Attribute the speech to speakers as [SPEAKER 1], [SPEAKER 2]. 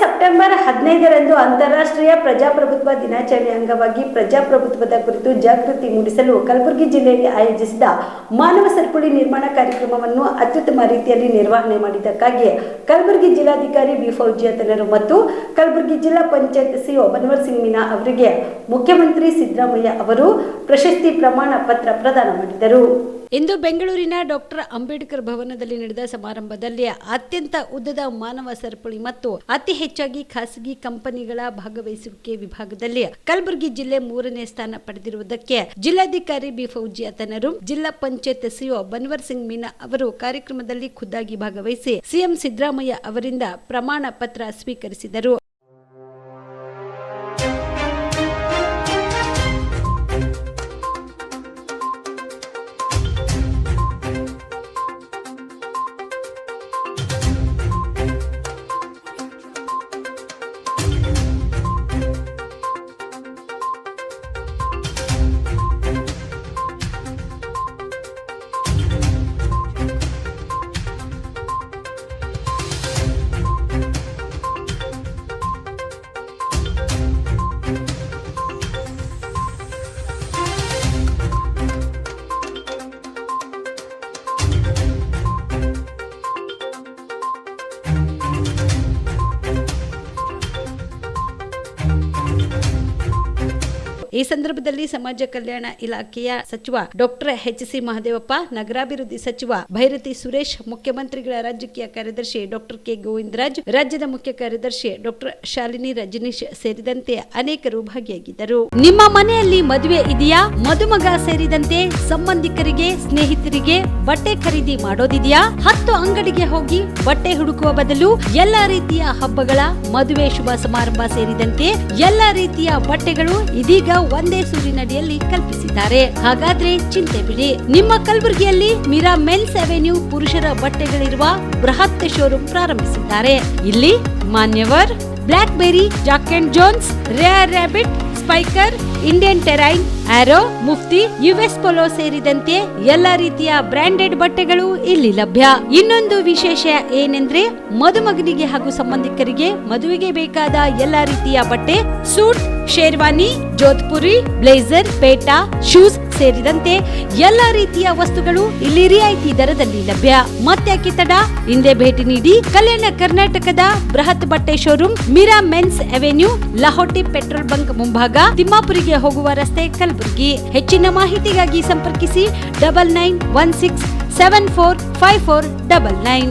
[SPEAKER 1] September 15ರಂದು ಅಂತಾರಾಷ್ಟ್ರೀಯ ಪ್ರಜಾಪ್ರಭುತ್ವ ದಿನಾಚರಣೆ ಅಂಗವಾಗಿ ಪ್ರಜಾಪ್ರಭುತ್ವದ ಕುರಿತು ಜಾಗೃತಿ ಮೂಡಿಸಲು ಕಲಬುರಗಿ ಜಿಲ್ಲೆಯಲ್ಲಿ ಆಯೋಜಿಸಿದ ಮಾನವ ಸರಪಳಿ ನಿರ್ಮಾಣ ಕಾರ್ಯಕ್ರಮವನ್ನು ಅತ್ಯುತ್ತಮ ರೀತಿಯಲ್ಲಿ ನಿರ್ವಹಣೆ ಮಾಡಿದ್ದಕ್ಕಾಗಿ ಕಲಬುರಗಿ ಜಿಲ್ಲಾಧಿಕಾರಿ ಬಿ ಫೌಜಿಯಾತನರು ಮತ್ತು ಕಲಬುರಗಿ ಜಿಲ್ಲಾ ಪಂಚಾಯತ್ ಸಿಒ ಬನ್ವರ್ ಸಿಂಗ್ ಮೀನಾ ಅವರಿಗೆ ಮುಖ್ಯಮಂತ್ರಿ ಸಿದ್ದರಾಮಯ್ಯ ಅವರು ಪ್ರಶಸ್ತಿ ಪ್ರಮಾಣ ಪತ್ರ ಪ್ರದಾನ ಮಾಡಿದರು. ಇಂದು ಬೆಂಗಳೂರಿನ ಡಾಕ್ಟರ್ ಅಂಬೇಡ್ಕರ್ ಭವನದಲ್ಲಿ ನಡೆದ ಸಮಾರಂಭದಲ್ಲಿ ಅತ್ಯಂತ ಉದ್ದದ ಮಾನವ ಸರಪಳಿ ಮತ್ತು ಅತಿ ಹೆಚ್ಚಾಗಿ ಖಾಸಗಿ ಕಂಪನಿಗಳ ಭಾಗವಹಿಸುವಿಕೆ ವಿಭಾಗದಲ್ಲಿ ಕಲಬುರಗಿ ಜಿಲ್ಲೆ 3ನೇ ಸ್ಥಾನ ಪಡೆದಿರುವುದಕ್ಕೆ ಜಿಲ್ಲಾಧಿಕಾರಿ ಬಿ ಫೌಜಿಯಾತನರು, ಜಿಲ್ಲಾ ಪಂಚಾಯತ್ ಸಿಒ ಬನ್ವರ್ ಸಿಂಗ್ ಮೀನಾ ಅವರು ಕಾರ್ಯಕ್ರಮದಲ್ಲಿ ಖುದ್ದಾಗಿ ಭಾಗವಹಿಸಿ ಸಿಎಂ ಸಿದ್ದರಾಮಯ್ಯ ಅವರಿಂದ ಪ್ರಮಾಣ ಪತ್ರ ಸ್ವೀಕರಿಸಿದರು. ಈ ಸಂದರ್ಭದಲ್ಲಿ ಸಮಾಜ ಕಲ್ಯಾಣ ಇಲಾಖೆಯ ಸಚಿವ ಡಾಕ್ಟರ್ ಎಚ್.ಸಿ. ಮಹದೇವಪ್ಪ, ನಗರಾಭಿವೃದ್ಧಿ ಸಚಿವ ಭೈರತಿ ಸುರೇಶ್, ಮುಖ್ಯಮಂತ್ರಿಗಳ ರಾಜಕೀಯ ಕಾರ್ಯದರ್ಶಿ ಡಾಕ್ಟರ್ ಕೆ ಗೋವಿಂದರಾಜ್, ರಾಜ್ಯದ ಮುಖ್ಯ ಕಾರ್ಯದರ್ಶಿ ಡಾಕ್ಟರ್ ಶಾಲಿನಿ ರಜನೀಶ್ ಸೇರಿದಂತೆ ಅನೇಕರು ಭಾಗಿಯಾಗಿದ್ದರು. ನಿಮ್ಮ ಮನೆಯಲ್ಲಿ ಮದುವೆ ಇದೆಯಾ? ಮದುಮಗ ಸೇರಿದಂತೆ ಸಂಬಂಧಿಕರಿಗೆ, ಸ್ನೇಹಿತರಿಗೆ ಬಟ್ಟೆ ಖರೀದಿ ಮಾಡೋದಿದೆಯಾ? 10 ಅಂಗಡಿಗೆ ಹೋಗಿ ಬಟ್ಟೆ ಹುಡುಕುವ ಬದಲು ಎಲ್ಲಾ ರೀತಿಯ ಹಬ್ಬಗಳ, ಮದುವೆ, ಶುಭ ಸಮಾರಂಭ ಸೇರಿದಂತೆ ಎಲ್ಲಾ ರೀತಿಯ ಬಟ್ಟೆಗಳು ಇದೀಗ ಒಂದೇ ಸೂರಿನಡಿಯಲ್ಲಿ ಕಲ್ಪಿಸಿದ್ದಾರೆ. ಹಾಗಾದ್ರೆ ಚಿಂತೆ ಬಿಡಿ. ನಿಮ್ಮ ಕಲಬುರಗಿಯಲ್ಲಿ ಮೀರಾ ಮೆನ್ಸ್ ಅವೆನ್ಯೂ ಪುರುಷರ ಬಟ್ಟೆಗಳಿರುವ ಬೃಹತ್ ಶೋರೂಮ್ ಪ್ರಾರಂಭಿಸಿದ್ದಾರೆ. ಇಲ್ಲಿ Manyavar, Blackberrys, Jack and Jones, Rare Rabbit, Spykar, Indian Terrain, Arrow, Mufti, US Polo ಸೇರಿದಂತೆ ಎಲ್ಲಾ ರೀತಿಯ ಬ್ರಾಂಡೆಡ್ ಬಟ್ಟೆಗಳು ಇಲ್ಲಿ ಲಭ್ಯ. ಇನ್ನೊಂದು ವಿಶೇಷ ಏನೆಂದ್ರೆ ಮದುಮಗನಿಗೆ ಹಾಗೂ ಸಂಬಂಧಿಕರಿಗೆ ಮದುವೆಗೆ ಬೇಕಾದ ಎಲ್ಲಾ ರೀತಿಯ ಬಟ್ಟೆ, ಸೂಟ್, ಶೇರ್ವಾನಿ, ಜೋಧ್ಪುರಿ, ಬ್ಲೇಸರ್, ಪೇಟಾ, ಶೂಸ್ ಸೇರಿದಂತೆ ಎಲ್ಲಾ ರೀತಿಯ ವಸ್ತುಗಳು ಇಲ್ಲಿ ರಿಯಾಯಿತಿ ದರದಲ್ಲಿ ಲಭ್ಯ. ಮತ್ತ್ಯಾಕೆ ತಡ? ಹಿಂದೆ ಭೇಟಿ ನೀಡಿ. ಕಲ್ಯಾಣ ಕರ್ನಾಟಕದ ಬೃಹತ್ ಬಟ್ಟೆ showroom Meera mens avenue, Lahoti petrol bunk ಮುಂಭಾಗ, ತಿಮ್ಮಾಪುರಿಗೆ ಹೋಗುವ ರಸ್ತೆ, ಕಲಬುರಗಿ. ಹೆಚ್ಚಿನ ಮಾಹಿತಿಗಾಗಿ ಸಂಪರ್ಕಿಸಿ 9916745499.